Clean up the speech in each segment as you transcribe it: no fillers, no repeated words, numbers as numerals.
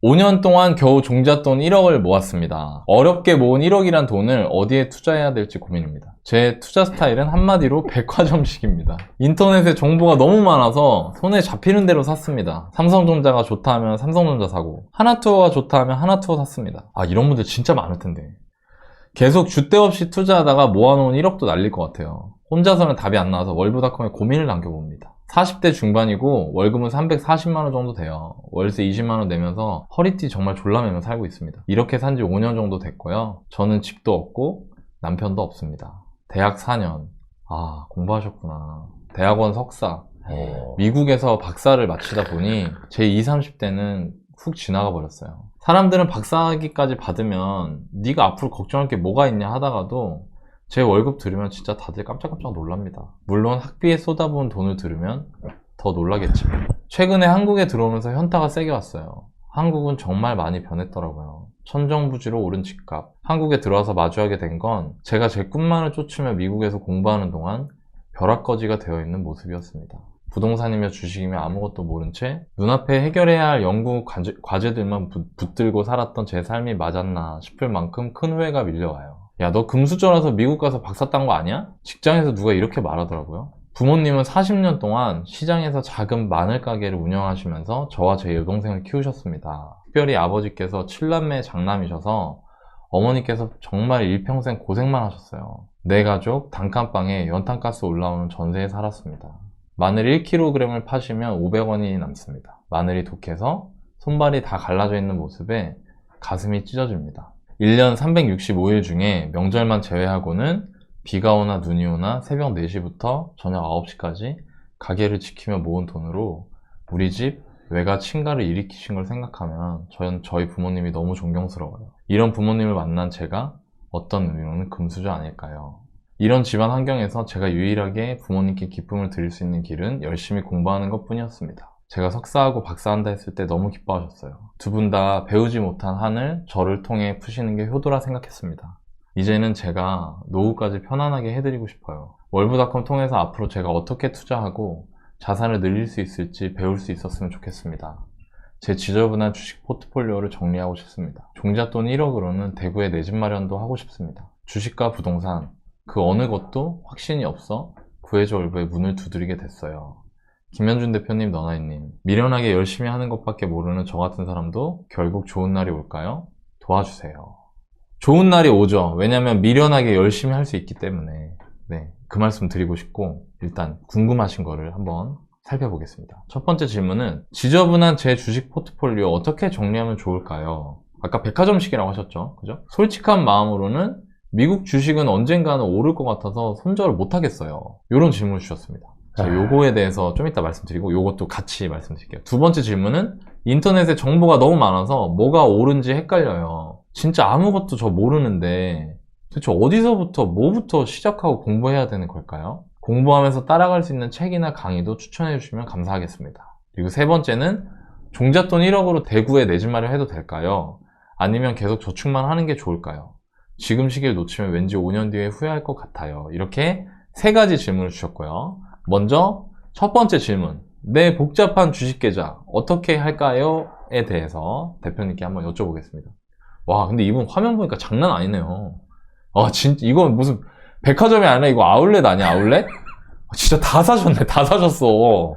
5년 동안 겨우 종잣돈 1억을 모았습니다. 어렵게 모은 1억이란 돈을 어디에 투자해야 될지 고민입니다. 제 투자 스타일은 한마디로 백화점식입니다. 인터넷에 정보가 너무 많아서 손에 잡히는 대로 샀습니다. 삼성전자가 좋다 하면 삼성전자 사고, 하나투어가 좋다 하면 하나투어 샀습니다. 이런 분들 진짜 많을 텐데. 계속 줏대 없이 투자하다가 모아놓은 1억도 날릴 것 같아요. 혼자서는 답이 안 나와서 월브닷컴에 고민을 남겨봅니다. 40대 중반이고 월급은 340만원 정도 돼요. 월세 20만원 내면서 허리띠 정말 졸라매며 살고 있습니다. 이렇게 산지 5년 정도 됐고요. 저는 집도 없고 남편도 없습니다. 대학 4년. 공부하셨구나. 대학원 석사. 미국에서 박사를 마치다 보니 제 20, 30대는 훅 지나가 버렸어요. 사람들은 박사학위까지 받으면 네가 앞으로 걱정할 게 뭐가 있냐 하다가도 제 월급 들으면 진짜 다들 깜짝깜짝 놀랍니다. 물론 학비에 쏟아부은 돈을 들으면 더 놀라겠지만, 최근에 한국에 들어오면서 현타가 세게 왔어요. 한국은 정말 많이 변했더라고요. 천정부지로 오른 집값. 한국에 들어와서 마주하게 된 건 제가 제 꿈만을 쫓으며 미국에서 공부하는 동안 벼락거지가 되어 있는 모습이었습니다. 부동산이며 주식이며 아무것도 모른 채 눈앞에 해결해야 할 연구 과제들만 붙들고 살았던 제 삶이 맞았나 싶을 만큼 큰 후회가 밀려와요. 야, 너 금수저라서 미국 가서 박사 딴 거 아니야? 직장에서 누가 이렇게 말하더라고요. 부모님은 40년 동안 시장에서 작은 마늘 가게를 운영하시면서 저와 제 여동생을 키우셨습니다. 특별히 아버지께서 7남매 장남이셔서 어머니께서 정말 일평생 고생만 하셨어요. 네 가족 단칸방에 연탄가스 올라오는 전세에 살았습니다. 마늘 1kg을 파시면 500원이 남습니다. 마늘이 독해서 손발이 다 갈라져 있는 모습에 가슴이 찢어집니다. 1년 365일 중에 명절만 제외하고는 비가 오나 눈이 오나 새벽 4시부터 저녁 9시까지 가게를 지키며 모은 돈으로 우리 집 외가 친가를 일으키신 걸 생각하면 저희 부모님이 너무 존경스러워요. 이런 부모님을 만난 제가 어떤 의미로는 금수저 아닐까요? 이런 집안 환경에서 제가 유일하게 부모님께 기쁨을 드릴 수 있는 길은 열심히 공부하는 것 뿐이었습니다. 제가 석사하고 박사한다 했을 때 너무 기뻐하셨어요. 두 분 다 배우지 못한 한을 저를 통해 푸시는 게 효도라 생각했습니다. 이제는 제가 노후까지 편안하게 해드리고 싶어요. 월브닷컴 통해서 앞으로 제가 어떻게 투자하고 자산을 늘릴 수 있을지 배울 수 있었으면 좋겠습니다. 제 지저분한 주식 포트폴리오를 정리하고 싶습니다. 종잣돈 1억으로는 대구에 내 집 마련도 하고 싶습니다. 주식과 부동산, 그 어느 것도 확신이 없어 구해줘 월브에 문을 두드리게 됐어요. 김현준 대표님, 너나이님, 미련하게 열심히 하는 것밖에 모르는 저 같은 사람도 결국 좋은 날이 올까요? 도와주세요. 좋은 날이 오죠. 왜냐면 미련하게 열심히 할 수 있기 때문에. 네, 그 말씀 드리고 싶고, 일단 궁금하신 거를 한번 살펴보겠습니다. 첫 번째 질문은 지저분한 제 주식 포트폴리오 어떻게 정리하면 좋을까요? 아까 백화점식이라고 하셨죠? 그죠? 솔직한 마음으로는 미국 주식은 언젠가는 오를 것 같아서 손절을 못 하겠어요. 이런 질문을 주셨습니다. 자, 요거에 대해서 좀 이따 말씀드리고 요것도 같이 말씀드릴게요. 두 번째 질문은 인터넷에 정보가 너무 많아서 뭐가 옳은지 헷갈려요. 진짜 아무것도 저 모르는데 도대체 어디서부터 뭐부터 시작하고 공부해야 되는 걸까요? 공부하면서 따라갈 수 있는 책이나 강의도 추천해 주시면 감사하겠습니다. 그리고 세 번째는 종잣돈 1억으로 대구에 내 집 마련 해도 될까요? 아니면 계속 저축만 하는 게 좋을까요? 지금 시기를 놓치면 왠지 5년 뒤에 후회할 것 같아요. 이렇게 세 가지 질문을 주셨고요. 먼저 첫 번째 질문, 내 복잡한 주식 계좌 어떻게 할까요? 에 대해서 대표님께 한번 여쭤보겠습니다. 와, 근데 이분 화면 보니까 장난 아니네요. 진짜 이건 무슨 백화점이 아니라 이거 아울렛 아니야, 아울렛? 진짜 다 사셨네, 다 사셨어.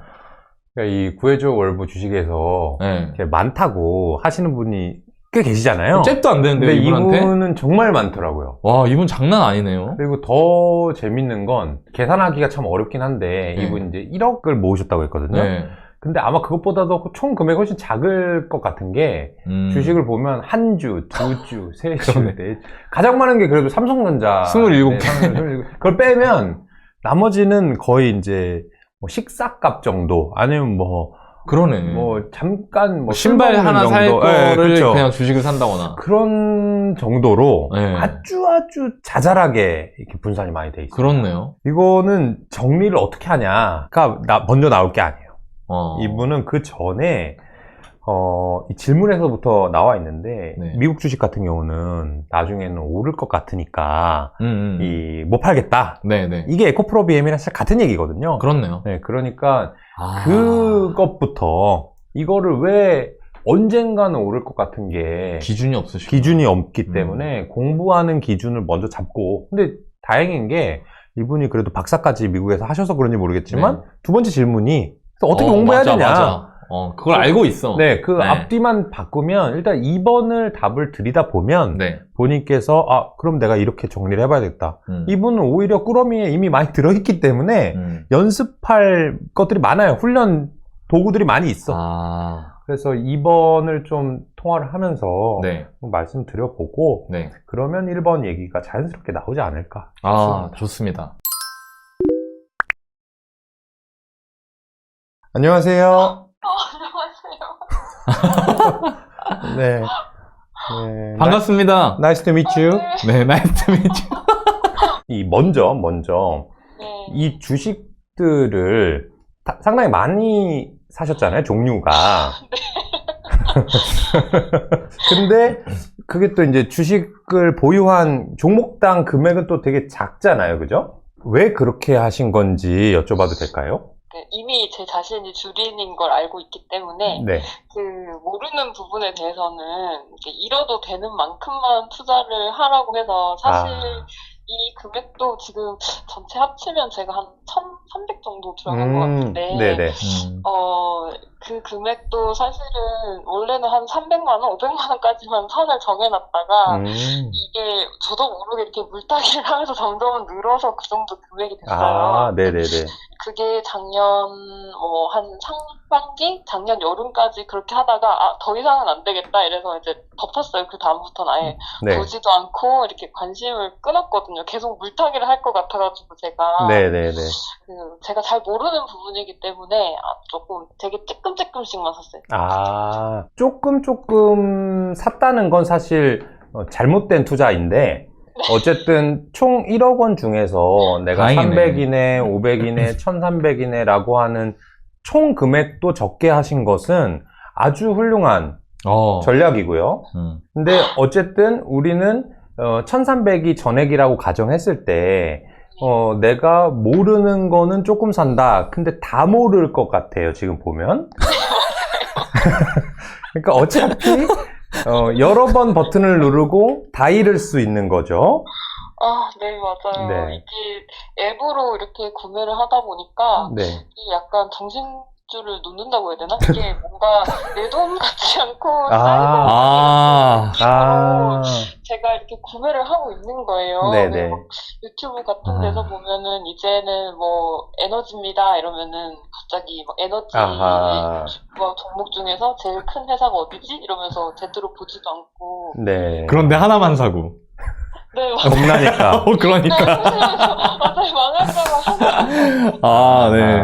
그러니까 이 구해줘 월브 주식에서 네. 많다고 하시는 분이 꽤 계시잖아요. 잽도 안 되는데요, 근데 이분한테? 이분은 정말 많더라고요. 와, 이분 장난 아니네요. 그리고 더 재밌는 건 계산하기가 참 어렵긴 한데 네. 이분 이제 1억을 모으셨다고 했거든요. 네. 근데 아마 그것보다도 총 금액이 훨씬 작을 것 같은 게 주식을 보면 한 주, 두 주, 세 주, 그러네. 네. 가장 많은 게 그래도 삼성전자 27개. 네, 그걸 빼면 나머지는 거의 이제 뭐 식사값 정도 아니면 그러네. 잠깐 신발 하나 살 정도. 거를 그렇죠. 그냥 주식을 산다거나 그런 정도로 네. 아주 자잘하게 이렇게 분산이 많이 돼 있어요. 그렇네요. 이거는 정리를 어떻게 하냐가 먼저 나올 게 아니에요. 이분은 그 전에 이 질문에서부터 나와 있는데 네. 미국 주식 같은 경우는 나중에는 오를 것 같으니까 못 팔겠다. 네네. 이게 에코프로비엠이랑 진짜 같은 얘기거든요. 그렇네요. 네, 그러니까 그것부터 이거를 왜 언젠가는 오를 것 같은 게 기준이 없으시고. 기준이 없기 때문에 공부하는 기준을 먼저 잡고, 근데 다행인 게 이분이 그래도 박사까지 미국에서 하셔서 그런지 모르겠지만 네. 두 번째 질문이 어떻게 공부해야 맞아, 되냐. 맞아. 그걸 알고 있어. 네, 그 네. 앞뒤만 바꾸면 일단 2번을 답을 드리다 보면 네. 본인께서 그럼 내가 이렇게 정리를 해봐야겠다. 이분은 오히려 꾸러미에 이미 많이 들어있기 때문에 연습할 것들이 많아요. 훈련 도구들이 많이 있어. 그래서 2번을 좀 통화를 하면서 네. 말씀드려보고 네. 그러면 1번 얘기가 자연스럽게 나오지 않을까 싶습니다. 좋습니다. 안녕하세요. 안녕하세요. 네. 네. 반갑습니다. Nice to meet you. 네, 나이스 미츠. 먼저 네. 이 주식들을 상당히 많이 사셨잖아요, 종류가. 근데 그게 또 이제 주식을 보유한 종목당 금액은 또 되게 작잖아요, 그죠? 왜 그렇게 하신 건지 여쭤봐도 될까요? 네, 이미 제 자신이 주린인 걸 알고 있기 때문에 네. 그 모르는 부분에 대해서는 이렇게 잃어도 되는 만큼만 투자를 하라고 해서 사실 이 금액도 지금 전체 합치면 제가 한 1,300 정도 들어간 것 같은데 네네. 그 금액도 사실은 원래는 한 300만 원, 500만 원까지만 선을 정해놨다가 이게 저도 모르게 이렇게 물타기를 하면서 점점 늘어서 그 정도 금액이 됐어요. 네네네. 그게 작년 한 상반기? 작년 여름까지 그렇게 하다가 더 이상은 안 되겠다 이래서 이제 덮었어요. 그 다음부터는 아예 네. 보지도 않고 이렇게 관심을 끊었거든요. 계속 물타기를 할 것 같아가지고 제가 네네네. 제가 잘 모르는 부분이기 때문에 조금 되게 조금씩만 샀어요. 조금 샀다는 건 사실 잘못된 투자인데 어쨌든 총 1억 원 중에서 내가 다행이네. 300이네, 500이네, 1300이네 라고 하는 총 금액도 적게 하신 것은 아주 훌륭한 전략이고요. 근데 어쨌든 우리는 1300이 전액이라고 가정했을 때 내가 모르는 거는 조금 산다. 근데 다 모를 것 같아요, 지금 보면. 그러니까 어차피 여러 번 버튼을 누르고 다 잃을 수 있는 거죠. 네, 맞아요. 네. 이게 앱으로 이렇게 구매를 하다 보니까 네. 이게 약간 정신줄을 놓는다고 해야 되나? 이게 뭔가 내 돈 같지 않고 제가 이렇게 구매를 하고 있는 거예요. 네네. 막 유튜브 같은 데서 보면은 이제는 뭐 에너지입니다 이러면은 갑자기 막 에너지 뭐 종목 중에서 제일 큰 회사가 어디지? 이러면서 제대로 보지도 않고. 네. 그런데 하나만 사고. 네, 겁나니까. 그러니까. 맞아요. 망할까봐. 네.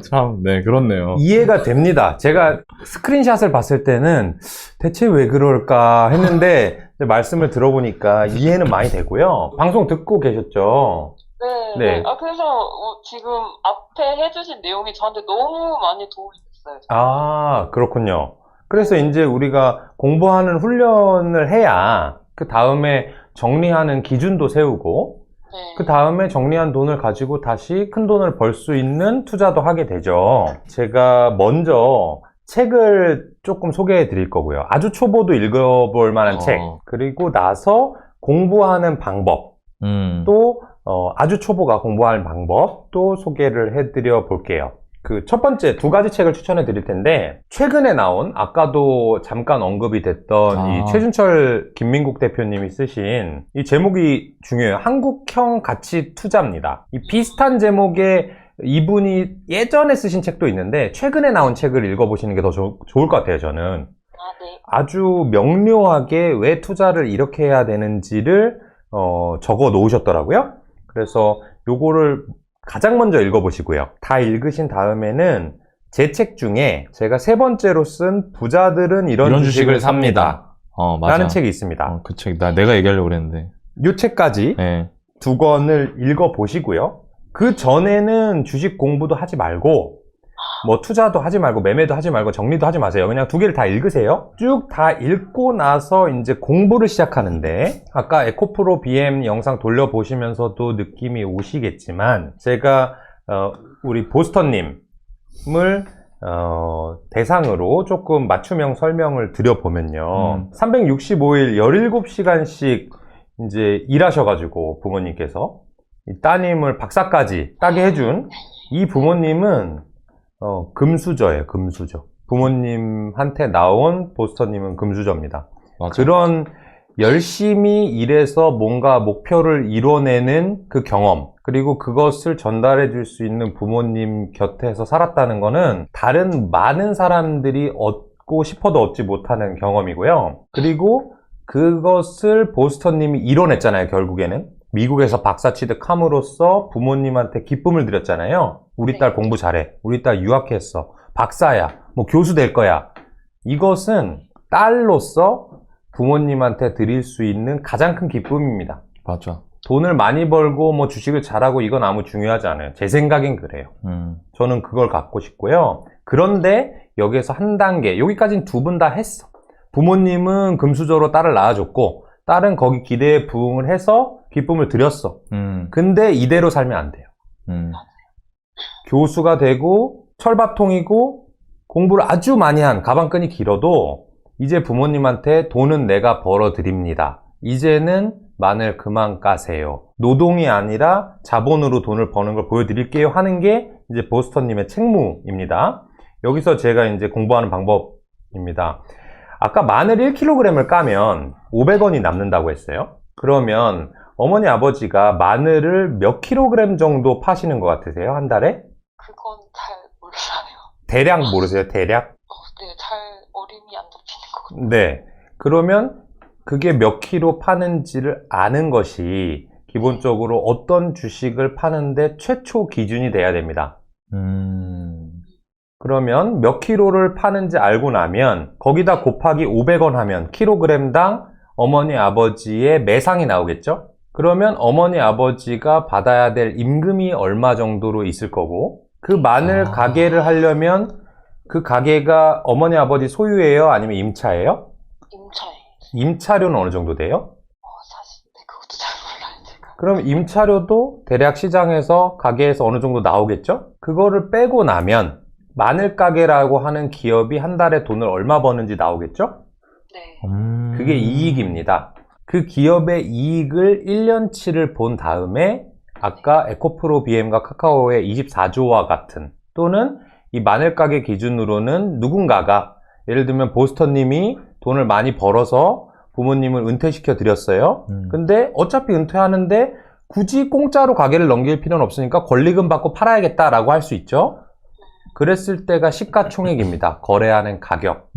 참, 네, 그렇네요. 이해가 됩니다. 제가 스크린샷을 봤을 때는 대체 왜 그럴까 했는데 말씀을 들어보니까 이해는 많이 되고요. 방송 듣고 계셨죠? 네. 그래서 지금 앞에 해주신 내용이 저한테 너무 많이 도움이 됐어요. 그렇군요. 그래서 이제 우리가 공부하는 훈련을 해야 그 다음에 정리하는 기준도 세우고 그 다음에 정리한 돈을 가지고 다시 큰 돈을 벌 수 있는 투자도 하게 되죠. 제가 먼저 책을 조금 소개해 드릴 거고요. 아주 초보도 읽어볼 만한 책, 그리고 나서 공부하는 방법, 또 아주 초보가 공부하는 방법 또 소개를 해 드려 볼게요. 그 첫 번째 두 가지 책을 추천해 드릴 텐데, 최근에 나온, 아까도 잠깐 언급이 됐던 이 최준철 김민국 대표님이 쓰신, 이 제목이 중요해요. 한국형 가치 투자입니다. 이 비슷한 제목의 이분이 예전에 쓰신 책도 있는데 최근에 나온 책을 읽어보시는 게 더 좋을 것 같아요, 저는. 아주 명료하게 왜 투자를 이렇게 해야 되는지를 적어 놓으셨더라고요. 그래서 요거를 가장 먼저 읽어보시고요. 다 읽으신 다음에는 제 책 중에 제가 세 번째로 쓴 부자들은 이런 주식을 삽니다. 맞아. 라는 책이 있습니다. 그 책, 내가 얘기하려고 그랬는데. 요 책까지 두 권을 읽어보시고요. 그 전에는 주식 공부도 하지 말고, 뭐 투자도 하지 말고, 매매도 하지 말고, 정리도 하지 마세요. 그냥 두 개를 다 읽으세요. 쭉 다 읽고 나서 이제 공부를 시작하는데, 아까 에코프로 BM 영상 돌려보시면서도 느낌이 오시겠지만, 제가 우리 보스턴님을 대상으로 조금 맞춤형 설명을 드려보면요. 365일 17시간씩 이제 일하셔가지고 부모님께서 이 따님을 박사까지 따게 해준 이 부모님은 금수저예요, 금수저. 부모님한테 나온 보스터님은 금수저입니다. 맞아. 그런 열심히 일해서 뭔가 목표를 이뤄내는 그 경험, 그리고 그것을 전달해 줄 수 있는 부모님 곁에서 살았다는 거는 다른 많은 사람들이 얻고 싶어도 얻지 못하는 경험이고요. 그리고 그것을 보스터님이 이뤄냈잖아요, 결국에는. 미국에서 박사 취득함으로써 부모님한테 기쁨을 드렸잖아요. 우리 딸 공부 잘해. 우리 딸 유학했어. 박사야. 뭐 교수 될 거야. 이것은 딸로서 부모님한테 드릴 수 있는 가장 큰 기쁨입니다. 맞아. 돈을 많이 벌고 뭐 주식을 잘하고 이건 아무 중요하지 않아요. 제 생각엔 그래요. 저는 그걸 갖고 싶고요. 그런데 여기에서 한 단계, 여기까지는 두 분 다 했어. 부모님은 금수저로 딸을 낳아줬고 딸은 거기 기대에 부응을 해서 기쁨을 드렸어. 근데 이대로 살면 안 돼요. 교수가 되고 철밥통이고 공부를 아주 많이 한 가방끈이 길어도 이제 부모님한테 돈은 내가 벌어드립니다. 이제는 마늘 그만 까세요. 노동이 아니라 자본으로 돈을 버는 걸 보여드릴게요 하는 게 이제 보스터님의 책무입니다. 여기서 제가 이제 공부하는 방법입니다. 아까 마늘 1kg을 까면 500원이 남는다고 했어요. 그러면 어머니 아버지가 마늘을 몇 킬로그램 정도 파시는 것 같으세요? 한 달에? 그건 잘 몰라요. 대략 모르세요? 대략? 네, 잘 어림이 안 잡히는 것 같아요. 네. 그러면 그게 몇 킬로 파는지를 아는 것이 기본적으로 어떤 주식을 파는데 최초 기준이 돼야 됩니다. 그러면 몇 킬로를 파는지 알고 나면 거기다 곱하기 500원 하면 킬로그램당 어머니 아버지의 매상이 나오겠죠? 그러면 어머니 아버지가 받아야 될 임금이 얼마 정도로 있을 거고 그 마늘 가게를 하려면 그 가게가 어머니 아버지 소유예요? 아니면 임차예요? 임차에. 임차료는 어느 정도 돼요? 사실 네, 그것도 잘 몰라요, 제가. 그럼 임차료도 대략 시장에서 가게에서 어느 정도 나오겠죠? 그거를 빼고 나면 마늘 가게라고 하는 기업이 한 달에 돈을 얼마 버는지 나오겠죠? 네. 그게 이익입니다. 그 기업의 이익을 1년치를 본 다음에 아까 에코프로 BM과 카카오의 24조와 같은 또는 이 마늘 가게 기준으로는 누군가가 예를 들면 보스터님이 돈을 많이 벌어서 부모님을 은퇴시켜 드렸어요. 근데 어차피 은퇴하는데 굳이 공짜로 가게를 넘길 필요는 없으니까 권리금 받고 팔아야겠다라고 할 수 있죠. 그랬을 때가 시가총액입니다. 거래하는 가격.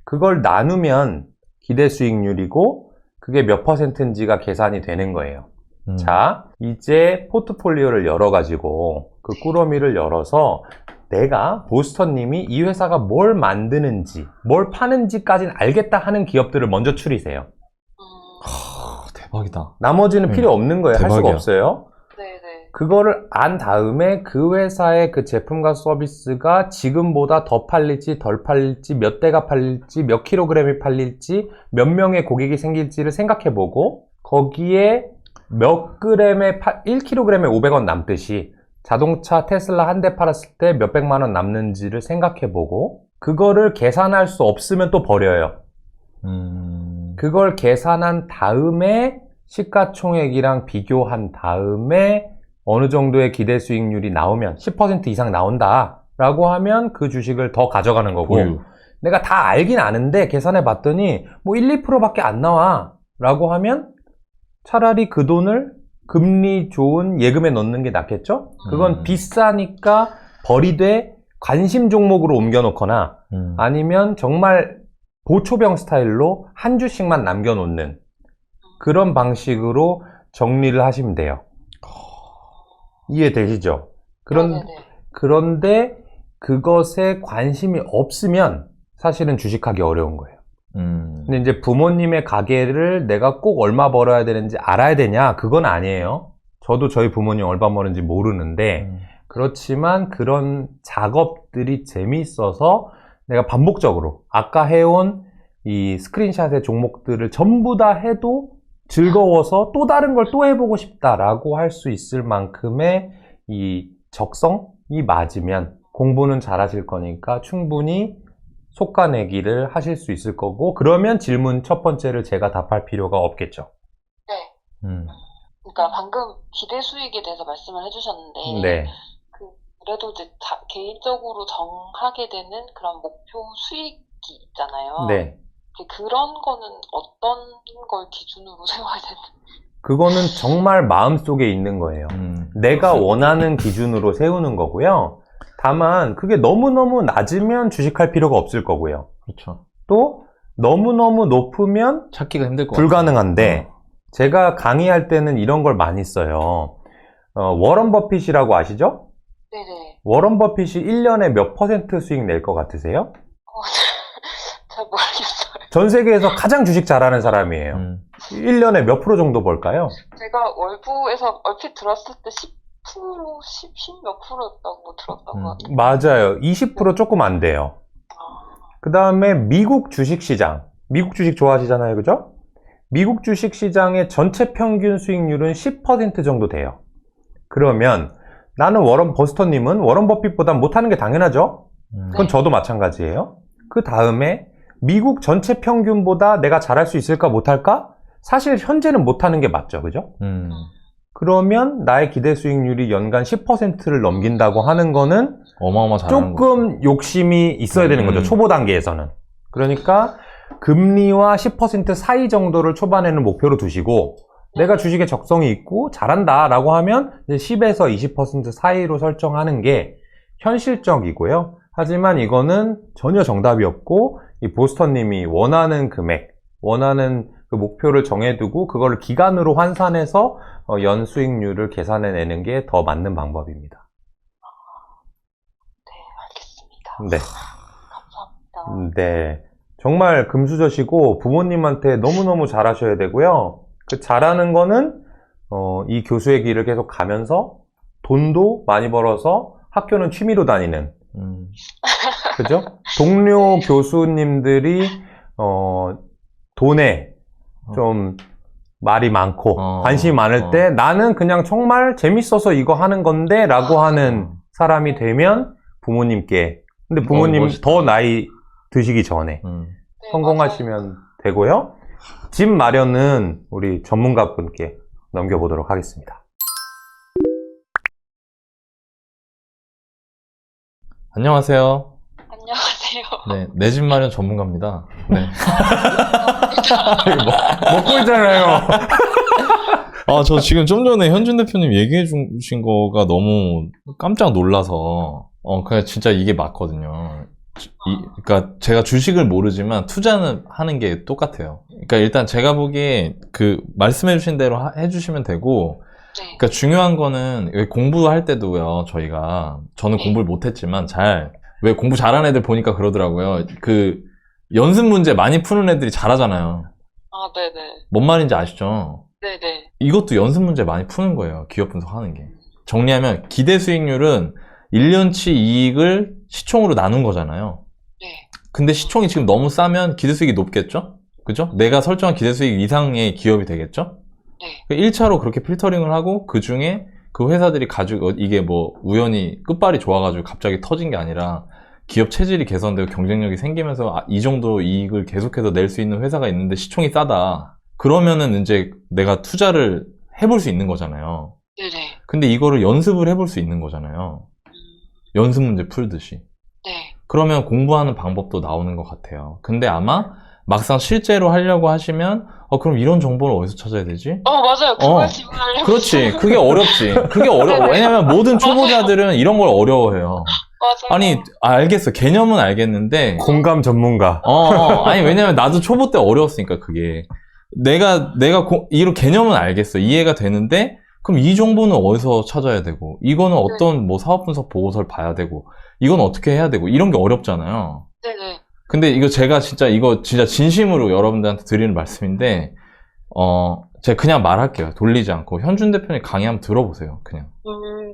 그걸 나누면 기대 수익률이고 그게 몇 퍼센트인지가 계산이 되는 거예요. 자, 이제 포트폴리오를 열어가지고 그 꾸러미를 열어서 내가 보스터님이 이 회사가 뭘 만드는지 뭘 파는지까지는 알겠다 하는 기업들을 먼저 추리세요. 대박이다. 나머지는 필요 없는 거예요. 할 수가 대박이야. 없어요. 네네. 그거를 안 다음에 그 회사의 그 제품과 서비스가 지금보다 더 팔릴지 덜 팔릴지 몇 대가 팔릴지 몇 킬로그램이 팔릴지 몇 명의 고객이 생길지를 생각해보고 거기에 몇 그램에 1kg에 500원 남듯이 자동차 테슬라 한 대 팔았을 때 몇백만 원 남는지를 생각해보고 그거를 계산할 수 없으면 또 버려요. 그걸 계산한 다음에 시가총액이랑 비교한 다음에 어느 정도의 기대 수익률이 나오면 10% 이상 나온다 라고 하면 그 주식을 더 가져가는 거고 내가 다 알긴 아는데 계산해 봤더니 뭐 1, 2%밖에 안 나와 라고 하면 차라리 그 돈을 금리 좋은 예금에 넣는 게 낫겠죠? 그건 비싸니까 버리되 관심 종목으로 옮겨 놓거나 아니면 정말 보초병 스타일로 한 주씩만 남겨 놓는 그런 방식으로 정리를 하시면 돼요. 이해되시죠? 그런데 그것에 관심이 없으면 사실은 주식하기 어려운 거예요. 근데 이제 부모님의 가게를 내가 꼭 얼마 벌어야 되는지 알아야 되냐? 그건 아니에요. 저도 저희 부모님 얼마 버는지 모르는데 그렇지만 그런 작업들이 재미있어서 내가 반복적으로 아까 해온 이 스크린샷의 종목들을 전부 다 해도 즐거워서 또 다른 걸 또 해보고 싶다라고 할 수 있을 만큼의 이 적성이 맞으면 공부는 잘하실 거니까 충분히 속가내기를 하실 수 있을 거고, 그러면 질문 첫 번째를 제가 답할 필요가 없겠죠. 네. 그러니까 방금 기대 수익에 대해서 말씀을 해주셨는데, 네. 그래도 이제 개인적으로 정하게 되는 그런 목표 수익이 있잖아요. 네. 그런 거는 어떤 걸 기준으로 세워야 되는? 그거는 정말 마음속에 있는 거예요. 내가 원하는 기준으로 세우는 거고요. 다만 그게 너무너무 낮으면 주식할 필요가 없을 거고요. 그렇죠. 또 너무너무 높으면 찾기가 힘들 것 불가능한데, 같아요. 제가 강의할 때는 이런 걸 많이 써요. 워런 버핏이라고 아시죠? 네네. 워런 버핏이 1년에 몇 % 수익 낼 것 같으세요? 잘 모르겠어요. 전 세계에서 가장 주식 잘하는 사람이에요. 1년에 몇 프로 정도 벌까요? 제가 월부에서 얼핏 들었을 때 10% 몇 프로였다고 들었던 것 같아요. 맞아요. 20% 조금 안 돼요. 그 다음에 미국 주식시장. 미국 주식 좋아하시잖아요. 그죠? 미국 주식시장의 전체 평균 수익률은 10% 정도 돼요. 그러면 나는 버스터님은 워런 버핏보다 못하는 게 당연하죠? 그건 저도 마찬가지예요. 그 다음에 미국 전체 평균보다 내가 잘할 수 있을까 못할까? 사실 현재는 못하는 게 맞죠. 그죠? 그러면 나의 기대 수익률이 연간 10%를 넘긴다고 하는 거는 어마어마 잘하는 조금 욕심이 있어야 되는 거죠. 초보 단계에서는. 그러니까 금리와 10% 사이 정도를 초반에는 목표로 두시고, 내가 주식에 적성이 있고 잘한다 라고 하면 10에서 20% 사이로 설정하는 게 현실적이고요. 하지만 이거는 전혀 정답이 없고, 이 보스터님이 원하는 금액, 원하는 그 목표를 정해두고 그거를 기간으로 환산해서 연 수익률을 계산해내는 게 더 맞는 방법입니다. 네, 알겠습니다. 네. 감사합니다. 네. 정말 금수저시고 부모님한테 너무너무 잘하셔야 되고요. 그 잘하는 거는 이 교수의 길을 계속 가면서 돈도 많이 벌어서 학교는 취미로 다니는, 그죠? 동료 교수님들이 돈에 좀 말이 많고 관심이 많을 때 나는 그냥 정말 재밌어서 이거 하는 건데 라고 하는 사람이 되면 부모님께, 근데 부모님 더 나이 드시기 전에 성공하시면 되고요. 집 마련은 우리 전문가분께 넘겨보도록 하겠습니다. 안녕하세요. 안녕하세요. 네, 내 집 마련 전문가입니다. 네. 먹고 있잖아요. 저 지금 좀 전에 현준 대표님 얘기해 주신 거가 너무 깜짝 놀라서, 그냥 진짜 이게 맞거든요. 그러니까 제가 주식을 모르지만 투자는 하는 게 똑같아요. 그러니까 일단 제가 보기에 말씀해 주신 대로 해주시면 되고, 그러니까 중요한 거는 공부할 때도요, 저는 공부를 못했지만 왜 공부 잘하는 애들 보니까 그러더라고요. 연습 문제 많이 푸는 애들이 잘하잖아요. 아, 네네. 뭔 말인지 아시죠? 네네. 이것도 연습 문제 많이 푸는 거예요. 기업 분석하는 게. 정리하면 기대 수익률은 1년치 이익을 시총으로 나눈 거잖아요. 네. 근데 시총이 지금 너무 싸면 기대 수익이 높겠죠? 그죠? 내가 설정한 기대 수익 이상의 기업이 되겠죠? 네. 1차로 그렇게 필터링을 하고 그 중에 그 회사들이 가지고 이게 우연히 끝발이 좋아가지고 갑자기 터진 게 아니라 기업 체질이 개선되고 경쟁력이 생기면서 이 정도 이익을 계속해서 낼 수 있는 회사가 있는데 시총이 싸다. 그러면은 이제 내가 투자를 해볼 수 있는 거잖아요. 네네. 근데 이거를 연습을 해볼 수 있는 거잖아요. 연습 문제 풀듯이. 네. 그러면 공부하는 방법도 나오는 것 같아요. 근데 아마 막상 실제로 하려고 하시면 그럼 이런 정보를 어디서 찾아야 되지? 맞아요. 그걸 질문하려고. 그렇지. 그게 어렵지. 그게 어려워. 왜냐면 모든 초보자들은 이런 걸 어려워해요. 맞아요. 아니, 알겠어. 개념은 알겠는데. 공감 전문가. 아니, 왜냐면 나도 초보 때 어려웠으니까, 그게. 이런 개념은 알겠어. 이해가 되는데, 그럼 이 정보는 어디서 찾아야 되고, 이거는 어떤 사업 분석 보고서를 봐야 되고, 이건 어떻게 해야 되고, 이런 게 어렵잖아요. 네네. 근데 이거 제가 진짜 진심으로 여러분들한테 드리는 말씀인데, 제가 그냥 말할게요. 돌리지 않고. 현준 대표님 강의 한번 들어보세요. 그냥.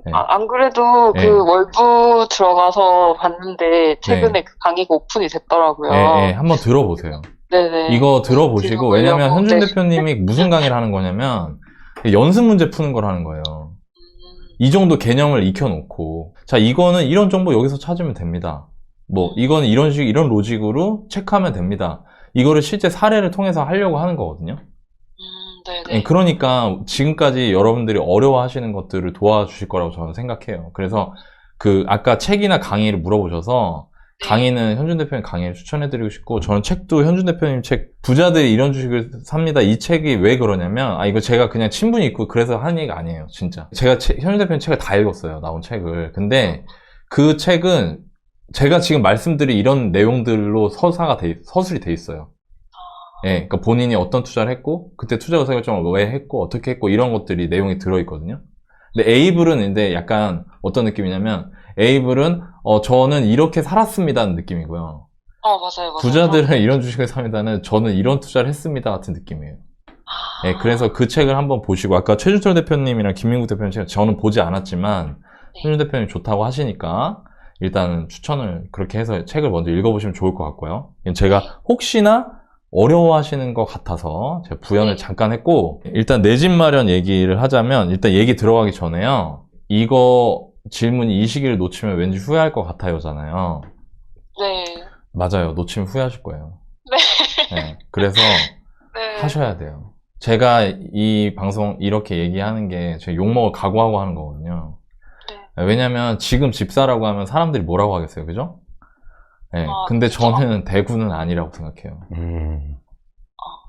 네. 안 그래도 네. 월부 들어가서 봤는데, 최근에 그 강의가 오픈이 됐더라고요. 네, 한번 들어보세요. 네네. 이거 들어보시고, 왜냐면 현준 네. 대표님이 무슨 강의를 하는 거냐면, 연습 문제 푸는 걸 하는 거예요. 이 정도 개념을 익혀놓고, 자, 이거는 이런 정보 여기서 찾으면 됩니다. 뭐, 이거는 이런 이런 로직으로 체크하면 됩니다. 이거를 실제 사례를 통해서 하려고 하는 거거든요. 네네. 그러니까 지금까지 여러분들이 어려워하시는 것들을 도와주실 거라고 저는 생각해요. 그래서 아까 책이나 강의를 물어보셔서 강의는 현준 대표님 강의를 추천해드리고 싶고, 저는 책도 현준 대표님 책 부자들이 이런 주식을 삽니다. 이 책이 왜 그러냐면, 이거 제가 그냥 친분이 있고 그래서 하는 얘기가 아니에요. 진짜 제가 현준 대표님 책을 다 읽었어요. 나온 책을. 근데 그 책은 제가 지금 말씀드린 이런 내용들로 서술이 돼 있어요. 예, 그러니까 본인이 어떤 투자를 했고, 그때 투자 의사결정을 왜 했고, 어떻게 했고, 이런 것들이 내용이 들어있거든요. 근데 에이블은 근데 약간 어떤 느낌이냐면, 에이블은 저는 이렇게 살았습니다는 느낌이고요. 맞아요. 부자들은 이런 주식을 삽니다는 저는 이런 투자를 했습니다 같은 느낌이에요. 예, 그래서 그 책을 한번 보시고, 아까 최준철 대표님이랑 김민국 대표님 책 저는 보지 않았지만, 최준철 대표님 좋다고 하시니까 일단은 추천을 그렇게 해서 책을 먼저 읽어보시면 좋을 것 같고요. 제가 혹시나 어려워하시는 것 같아서 제가 부연을 잠깐 했고, 일단 내 집 마련 얘기를 하자면, 일단 얘기 들어가기 전에요, 이거 질문이 이 시기를 놓치면 왠지 후회할 것 같아요잖아요. 네. 맞아요. 놓치면 후회하실 거예요. 네. 그래서 네. 하셔야 돼요. 제가 이 방송 이렇게 얘기하는 게 제가 욕먹을 각오하고 하는 거거든요. 왜냐면 지금 집 사라고 하면 사람들이 뭐라고 하겠어요. 그죠? 네. 근데 저는 대구는 아니라고 생각해요.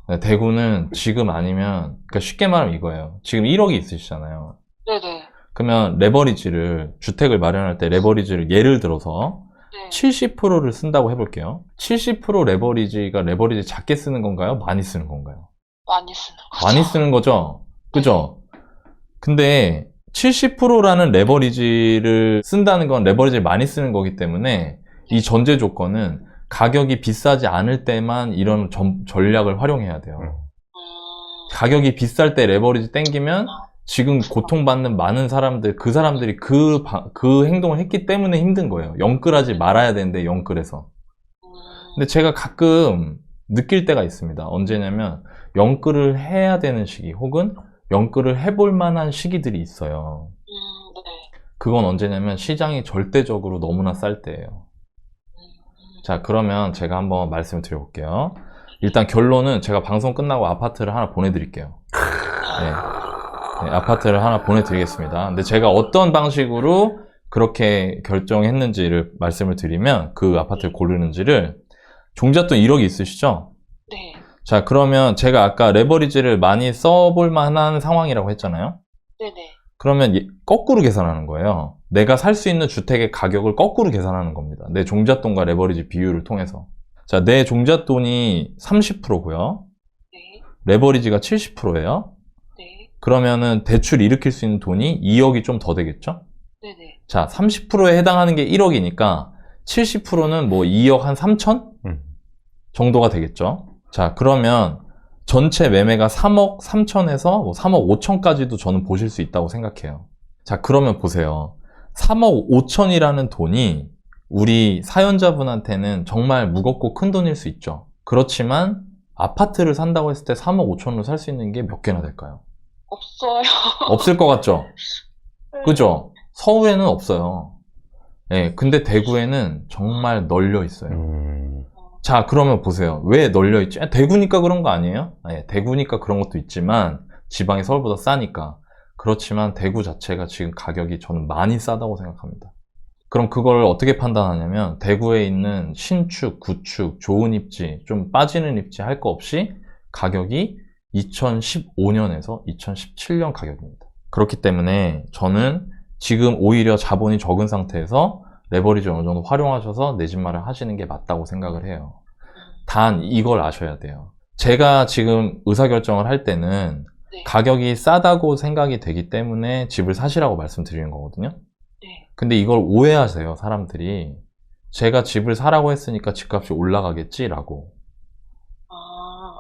네, 대구는 지금 아니면, 그러니까 쉽게 말하면 이거예요. 지금 1억이 있으시잖아요. 네네. 그러면 레버리지를, 주택을 마련할 때 레버리지를 예를 들어서 70%를 쓴다고 해볼게요. 70% 레버리지가 레버리지 작게 쓰는 건가요? 많이 쓰는 건가요? 많이 쓰는 거죠. 많이 쓰는 거죠? 그죠? 근데 70%라는 레버리지를 쓴다는 건 레버리지를 많이 쓰는 거기 때문에 이 전제 조건은 가격이 비싸지 않을 때만 이런 전략을 활용해야 돼요. 가격이 비쌀 때 레버리지 땡기면 지금 고통받는 많은 사람들, 그 사람들이 그 행동을 했기 때문에 힘든 거예요. 영끌하지 말아야 되는데 영끌해서. 근데 제가 가끔 느낄 때가 있습니다. 언제냐면 영끌을 해야 되는 시기 혹은 영끌을 해볼 만한 시기들이 있어요. 그건 언제냐면 시장이 절대적으로 너무나 쌀 때예요. 자, 그러면 제가 한번 말씀을 드려볼게요. 일단 결론은 제가 방송 끝나고 아파트를 하나 보내드릴게요. 네, 아파트를 하나 보내드리겠습니다. 근데 제가 어떤 방식으로 그렇게 결정했는지를 말씀을 드리면, 그 아파트를 고르는지를, 종잣돈 1억이 있으시죠? 네. 자, 그러면 제가 아까 레버리지를 많이 써볼 만한 상황이라고 했잖아요. 네네. 그러면 거꾸로 계산하는 거예요. 내가 살 수 있는 주택의 가격을 거꾸로 계산하는 겁니다. 내 종잣돈과 레버리지 비율을 통해서. 자, 내 종잣돈이 30%고요. 네. 레버리지가 70%예요. 네. 그러면은 대출 일으킬 수 있는 돈이 2억이 좀 더 되겠죠? 네네. 자, 30%에 해당하는 게 1억이니까 70%는 뭐 2억 한 3천? 정도가 되겠죠? 자, 그러면 전체 매매가 3억 3천에서 뭐 3억 5천까지도 저는 보실 수 있다고 생각해요. 자, 그러면 보세요. 3억 5천이라는 돈이 우리 사연자분한테는 정말 무겁고 큰 돈일 수 있죠. 그렇지만 아파트를 산다고 했을 때 3억 5천으로 살 수 있는 게 몇 개나 될까요? 없어요. 없을 것 같죠? 그죠? 서울에는 없어요. 예, 근데 대구에는 정말 널려 있어요. 자, 그러면 보세요. 왜 널려 있지? 대구니까 그런 거 아니에요? 예, 대구니까 그런 것도 있지만 지방이 서울보다 싸니까. 그렇지만 대구 자체가 지금 가격이 저는 많이 싸다고 생각합니다. 그럼 그걸 어떻게 판단하냐면, 대구에 있는 신축, 구축, 좋은 입지, 좀 빠지는 입지 할 거 없이 가격이 2015년에서 2017년 가격입니다. 그렇기 때문에 저는 지금 오히려 자본이 적은 상태에서 레버리지 어느 정도 활용하셔서 내 집 마련 하시는 게 맞다고 생각을 해요. 단 이걸 아셔야 돼요. 제가 지금 의사결정을 할 때는 가격이 싸다고 생각이 되기 때문에 집을 사시라고 말씀드리는 거거든요. 근데 이걸 오해하세요, 사람들이. 제가 집을 사라고 했으니까 집값이 올라가겠지라고.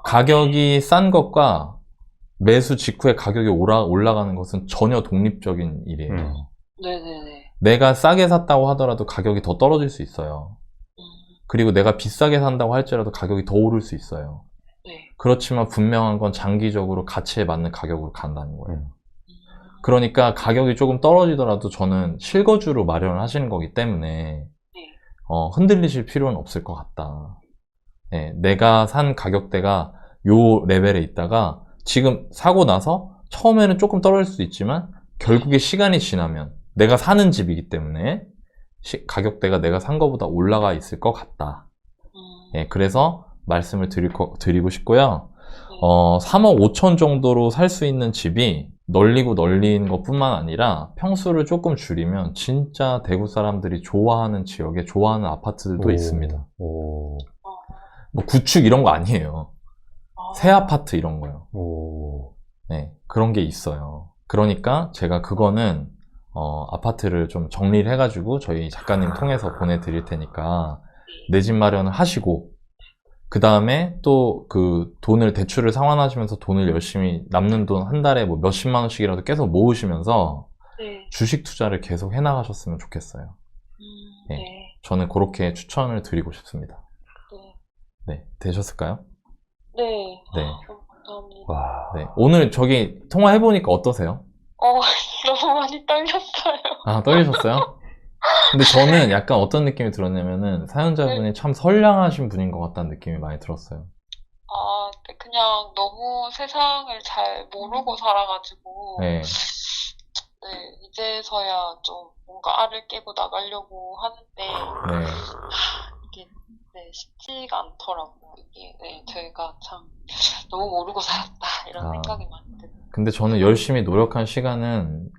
가격이 싼 것과 매수 직후에 가격이 올라가는 것은 전혀 독립적인 일이에요. 네네네. 내가 싸게 샀다고 하더라도 가격이 더 떨어질 수 있어요. 그리고 내가 비싸게 산다고 할지라도 가격이 더 오를 수 있어요. 네. 그렇지만 분명한 건 장기적으로 가치에 맞는 가격으로 간다는 거예요. 그러니까 가격이 조금 떨어지더라도 저는 실거주로 마련을 하시는 거기 때문에 흔들리실 필요는 없을 것 같다. 예, 내가 산 가격대가 요 레벨에 있다가 지금 사고 나서 처음에는 조금 떨어질 수도 있지만 결국에 시간이 지나면 내가 사는 집이기 때문에 가격대가 내가 산 거보다 올라가 있을 것 같다. 예, 그래서 말씀을 드리고 싶고요. 3억 5천 정도로 살 수 있는 집이 널리고 널린 것 뿐만 아니라 평수를 조금 줄이면 진짜 대구 사람들이 좋아하는 지역에 좋아하는 아파트들도 있습니다. 뭐 구축 이런 거 아니에요. 새 아파트 이런 거요. 네, 그런 게 있어요. 그러니까 제가 그거는 아파트를 좀 정리를 해가지고 저희 작가님 통해서 보내드릴 테니까 내 집 마련을 하시고 그 다음에 또 그 돈을 대출을 상환하시면서 돈을 열심히 남는 돈 한 달에 뭐 몇십만 원씩이라도 계속 모으시면서 주식 투자를 계속 해나가셨으면 좋겠어요. 네. 저는 그렇게 추천을 드리고 싶습니다. 네, 되셨을까요? 네. 네. 감사합니다. 와. 네. 오늘 저기 통화해보니까 어떠세요? 너무 많이 떨렸어요. 아, 떨리셨어요? 근데 저는 약간 어떤 느낌이 들었냐면은 사연자분이 참 선량하신 분인 것 같다는 느낌이 많이 들었어요. 그냥 너무 세상을 잘 모르고 살아가지고, 네. 이제서야 좀 뭔가 알을 깨고 나가려고 하는데, 네. 이게, 쉽지가 않더라고요. 이게, 저희가 참 너무 모르고 살았다, 이런 생각이 많이 들어요. 근데 저는 열심히 노력한 시간은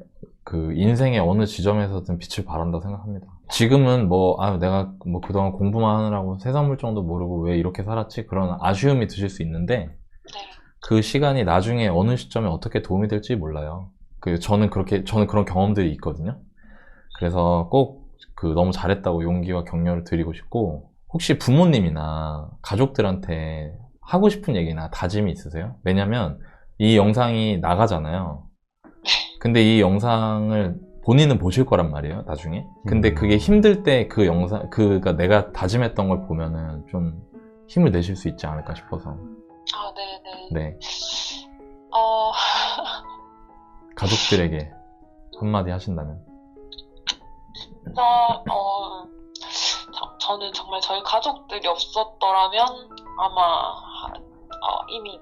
그 인생의 어느 지점에서든 빛을 발한다고 생각합니다. 지금은 내가 그동안 공부만 하느라고 세상 물정도 모르고 왜 이렇게 살았지? 그런 아쉬움이 드실 수 있는데, 그 시간이 나중에 어느 시점에 어떻게 도움이 될지 몰라요. 저는 그런 경험들이 있거든요. 그래서 꼭 너무 잘했다고 용기와 격려를 드리고 싶고, 혹시 부모님이나 가족들한테 하고 싶은 얘기나 다짐이 있으세요? 왜냐면 이 영상이 나가잖아요. 근데 이 영상을 본인은 보실 거란 말이에요, 나중에. 근데 그게 힘들 때 그 영상, 그니까 내가 다짐했던 걸 보면은 좀 힘을 내실 수 있지 않을까 싶어서. 네네. 네. 가족들에게 한마디 하신다면? 저는 정말 저희 가족들이 없었더라면 아마 이미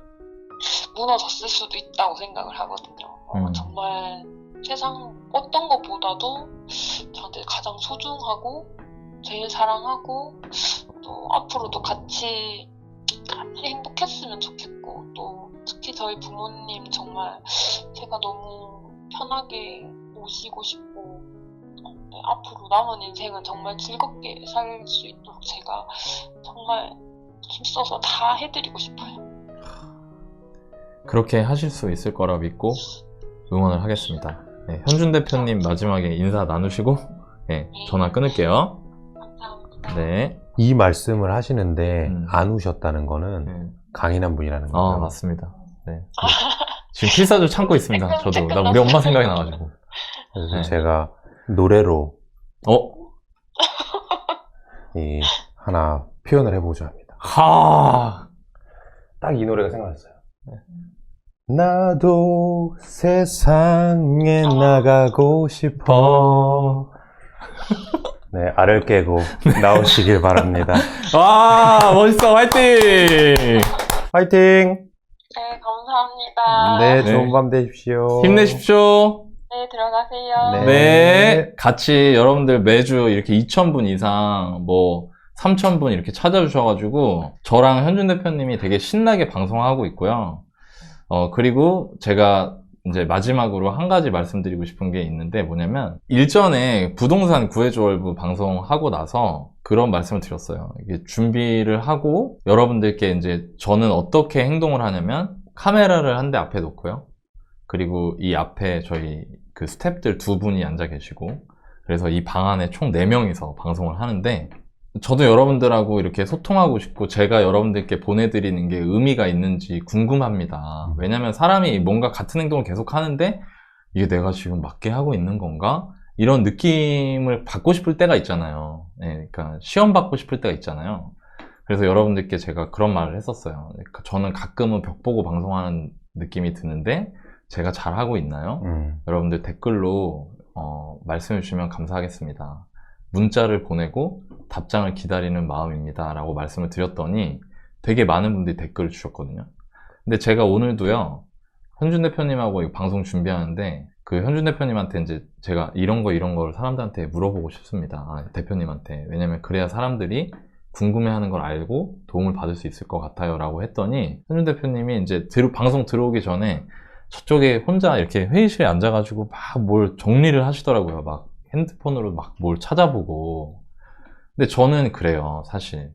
무너졌을 수도 있다고 생각을 하거든요. 정말 세상 어떤 것보다도 저한테 가장 소중하고 제일 사랑하고 또 앞으로도 같이 행복했으면 좋겠고, 또 특히 저희 부모님 정말 제가 너무 편하게 모시고 싶고, 앞으로 남은 인생은 정말 즐겁게 살 수 있도록 제가 정말 힘써서 다 해드리고 싶어요. 그렇게 하실 수 있을 거라 믿고 응원을 하겠습니다. 네, 현준 대표님 마지막에 인사 나누시고 전화 끊을게요. 감사합니다. 네. 이 말씀을 하시는데 안 우셨다는 거는 강인한 분이라는 거죠. 맞습니다. 네. 지금 필사를 참고 있습니다. 저도 우리 엄마 생각이 나가지고. 그래서 제가 노래로 하나 표현을 해보자 합니다. 딱 이 노래가 생각났어요. 나도 세상에 나가고 싶어. 네, 알을 깨고 나오시길 바랍니다. 와, 멋있어. 화이팅! 화이팅! 네, 감사합니다. 네, 좋은 밤 되십시오. 힘내십시오. 네, 들어가세요. 네. 같이 여러분들 매주 이렇게 2,000분 이상, 3,000분 이렇게 찾아주셔가지고, 저랑 현준 대표님이 되게 신나게 방송하고 있고요. 그리고 제가 이제 마지막으로 한 가지 말씀드리고 싶은 게 있는데 뭐냐면, 일전에 부동산 구해줘월부 방송하고 나서 그런 말씀을 드렸어요. 이게 준비를 하고 여러분들께 이제 저는 어떻게 행동을 하냐면, 카메라를 한 대 앞에 놓고요. 그리고 이 앞에 저희 그 스태프들 2분이 앉아 계시고, 그래서 이 방 안에 총 4명이서 방송을 하는데, 저도 여러분들하고 이렇게 소통하고 싶고 제가 여러분들께 보내드리는 게 의미가 있는지 궁금합니다. 왜냐면 사람이 뭔가 같은 행동을 계속 하는데 이게 내가 지금 맞게 하고 있는 건가? 이런 느낌을 받고 싶을 때가 있잖아요. 네, 그러니까 시험 받고 싶을 때가 있잖아요. 그래서 여러분들께 제가 그런 말을 했었어요. 그러니까 저는 가끔은 벽 보고 방송하는 느낌이 드는데 제가 잘하고 있나요? 여러분들 댓글로 말씀해 주시면 감사하겠습니다. 문자를 보내고 답장을 기다리는 마음입니다 라고 말씀을 드렸더니 되게 많은 분들이 댓글을 주셨거든요. 근데 제가 오늘도요, 현준 대표님하고 이 방송 준비하는데 그 현준 대표님한테 이제 제가 이런 걸 사람들한테 물어보고 싶습니다. 대표님한테. 왜냐면 그래야 사람들이 궁금해하는 걸 알고 도움을 받을 수 있을 것 같아요 라고 했더니 현준 대표님이 이제 방송 들어오기 전에 저쪽에 혼자 이렇게 회의실에 앉아가지고 막 뭘 정리를 하시더라고요. 막 핸드폰으로 막 뭘 찾아보고. 근데 저는 그래요, 사실.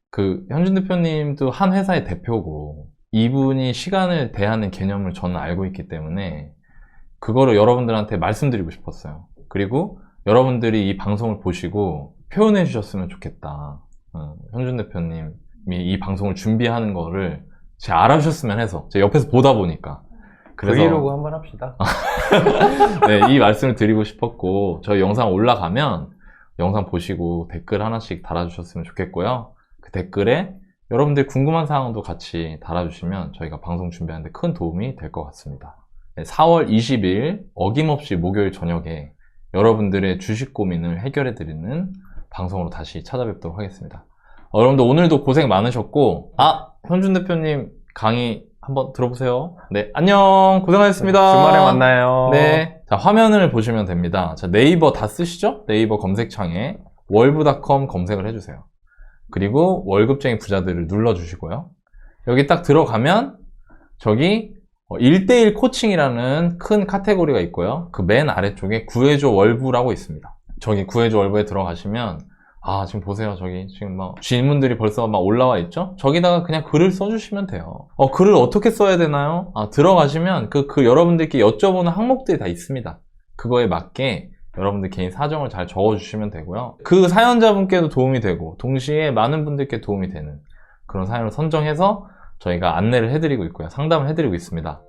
그 현준 대표님도 한 회사의 대표고 이분이 시간을 대하는 개념을 저는 알고 있기 때문에 그거를 여러분들한테 말씀드리고 싶었어요. 그리고 여러분들이 이 방송을 보시고 표현해 주셨으면 좋겠다. 현준 대표님이 이 방송을 준비하는 거를 제가 알아주셨으면 해서 제가 옆에서 보다 보니까 그래서 브이로그 한번 합시다. 네, 이 말씀을 드리고 싶었고 저희 영상 올라가면 영상 보시고 댓글 하나씩 달아주셨으면 좋겠고요. 그 댓글에 여러분들 궁금한 사항도 같이 달아주시면 저희가 방송 준비하는데 큰 도움이 될 것 같습니다. 4월 20일 어김없이 목요일 저녁에 여러분들의 주식 고민을 해결해드리는 방송으로 다시 찾아뵙도록 하겠습니다. 여러분들 오늘도 고생 많으셨고 현준 대표님 강의 한번 들어보세요. 네, 안녕, 고생하셨습니다. 주말에 만나요. 네, 자, 화면을 보시면 됩니다. 자, 네이버 다 쓰시죠? 네이버 검색창에 월브닷컴 검색을 해주세요. 그리고 월급쟁이 부자들을 눌러주시고요. 여기 딱 들어가면 저기 1대1 코칭이라는 큰 카테고리가 있고요. 그 맨 아래쪽에 구해줘 월부라고 있습니다. 저기 구해줘 월부에 들어가시면 지금 보세요. 저기 지금 막 질문들이 벌써 막 올라와 있죠? 저기다가 그냥 글을 써주시면 돼요. 글을 어떻게 써야 되나요? 들어가시면 그 여러분들께 여쭤보는 항목들이 다 있습니다. 그거에 맞게 여러분들 개인 사정을 잘 적어주시면 되고요. 그 사연자분께도 도움이 되고 동시에 많은 분들께 도움이 되는 그런 사연을 선정해서 저희가 안내를 해드리고 있고요. 상담을 해드리고 있습니다.